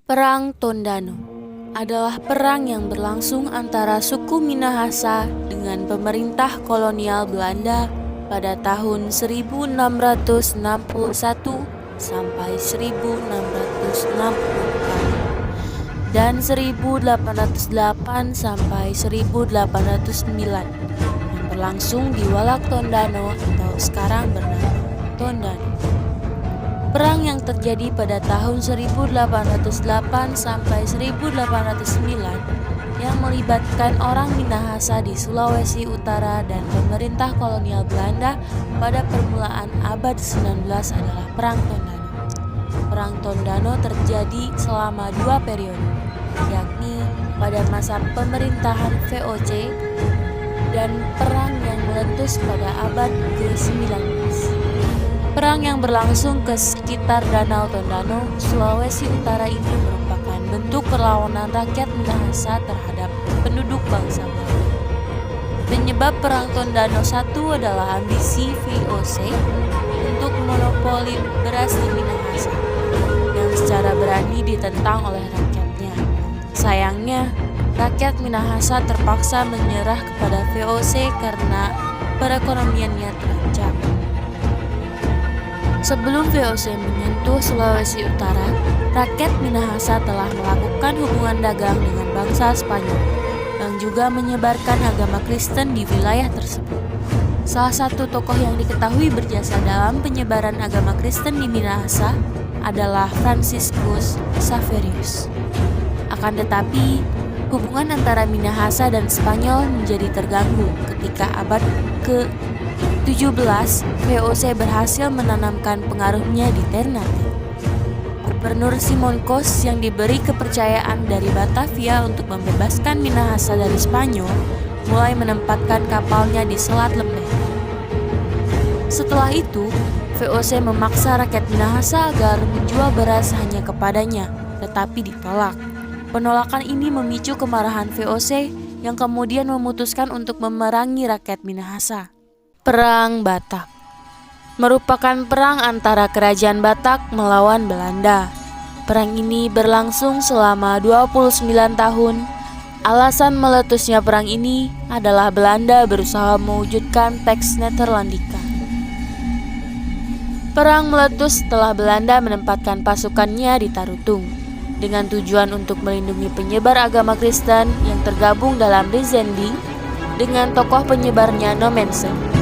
Perang Tondano adalah perang yang berlangsung antara suku Minahasa dengan pemerintah kolonial Belanda pada tahun 1661 sampai 1664 dan 1808 sampai 1809 yang berlangsung di Walak Tondano atau sekarang bernama Tondano. Perang yang terjadi pada tahun 1808 sampai 1809 yang melibatkan orang Minahasa di Sulawesi Utara dan pemerintah kolonial Belanda pada permulaan abad 19 adalah Perang Tondano. Perang Tondano terjadi selama 2 periode, yakni pada masa pemerintahan VOC dan perang yang meletus pada abad ke-19. Perang yang berlangsung ke sekitar Danau Tondano, Sulawesi Utara ini merupakan bentuk perlawanan rakyat Minahasa terhadap penduduk bangsa Belanda. Penyebab Perang Tondano I adalah ambisi VOC untuk monopoli beras di Minahasa yang secara berani ditentang oleh rakyatnya. Sayangnya, rakyat Minahasa terpaksa menyerah kepada VOC karena perekonomiannya terancam. Sebelum VOC menyentuh Sulawesi Utara, rakyat Minahasa telah melakukan hubungan dagang dengan bangsa Spanyol yang juga menyebarkan agama Kristen di wilayah tersebut. Salah satu tokoh yang diketahui berjasa dalam penyebaran agama Kristen di Minahasa adalah Franciscus Xaverius. Akan tetapi, hubungan antara Minahasa dan Spanyol menjadi terganggu ketika abad ke-17 VOC berhasil menanamkan pengaruhnya di Ternate. Gubernur Simon Kos yang diberi kepercayaan dari Batavia untuk membebaskan Minahasa dari Spanyol mulai menempatkan kapalnya di Selat Lembeh. Setelah itu, VOC memaksa rakyat Minahasa agar menjual beras hanya kepadanya, tetapi ditolak. Penolakan ini memicu kemarahan VOC yang kemudian memutuskan untuk memerangi rakyat Minahasa. Perang Batak merupakan perang antara Kerajaan Batak melawan Belanda. Perang ini berlangsung selama 29 tahun. Alasan meletusnya perang ini adalah Belanda berusaha mewujudkan Pax Netherlandica. Perang meletus setelah Belanda menempatkan pasukannya di Tarutung dengan tujuan untuk melindungi penyebar agama Kristen yang tergabung dalam Rizending dengan tokoh penyebarnya Nommensen.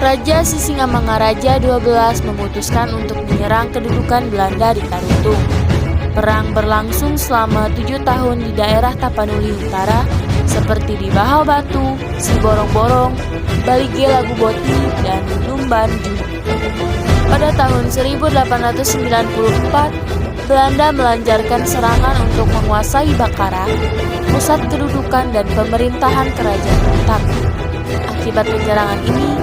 Raja Sisingamangaraja XII memutuskan untuk menyerang kedudukan Belanda di Tarutung. Perang berlangsung selama 7 tahun di daerah Tapanuli Utara seperti di Bahau Batu, Siborong-borong, Balige Laguboti, dan Lumbanju. Pada tahun 1894, Belanda melancarkan serangan untuk menguasai Bakara, pusat kedudukan dan pemerintahan Kerajaan Batak. Akibat penyerangan ini,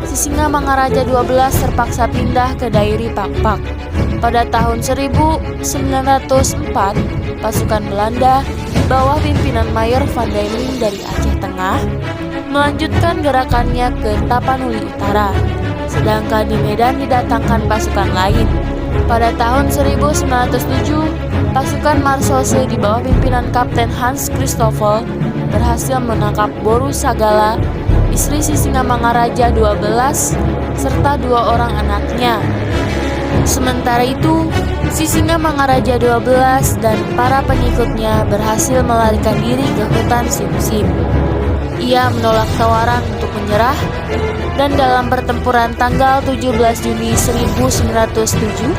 Sisingamangaraja XII terpaksa pindah ke Dairi Pakpak. Pada tahun 1904, pasukan Belanda di bawah pimpinan Mayor van Diemen dari Aceh Tengah melanjutkan gerakannya ke Tapanuli Utara, sedangkan di Medan didatangkan pasukan lain. Pada tahun 1907, pasukan Marsose di bawah pimpinan Kapten Hans Christoffel berhasil menangkap Boru Sagala, istri Sisingamangaraja XII, serta 2 orang anaknya. Sementara itu, Sisingamangaraja XII dan para pengikutnya berhasil melarikan diri ke hutan Sim-Sim. Ia menolak tawaran untuk menyerah, dan dalam pertempuran tanggal 17 Juni 1907,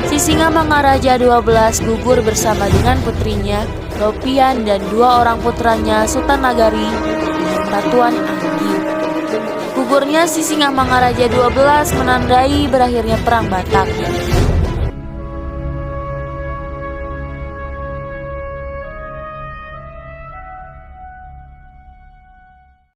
Sisingamangaraja XII gugur bersama dengan putrinya, Ropian, dan 2 orang putranya, Sultan Nagari dan Batuan Anggi. Gugurnya Sisingamangaraja XII menandai berakhirnya Perang Batak.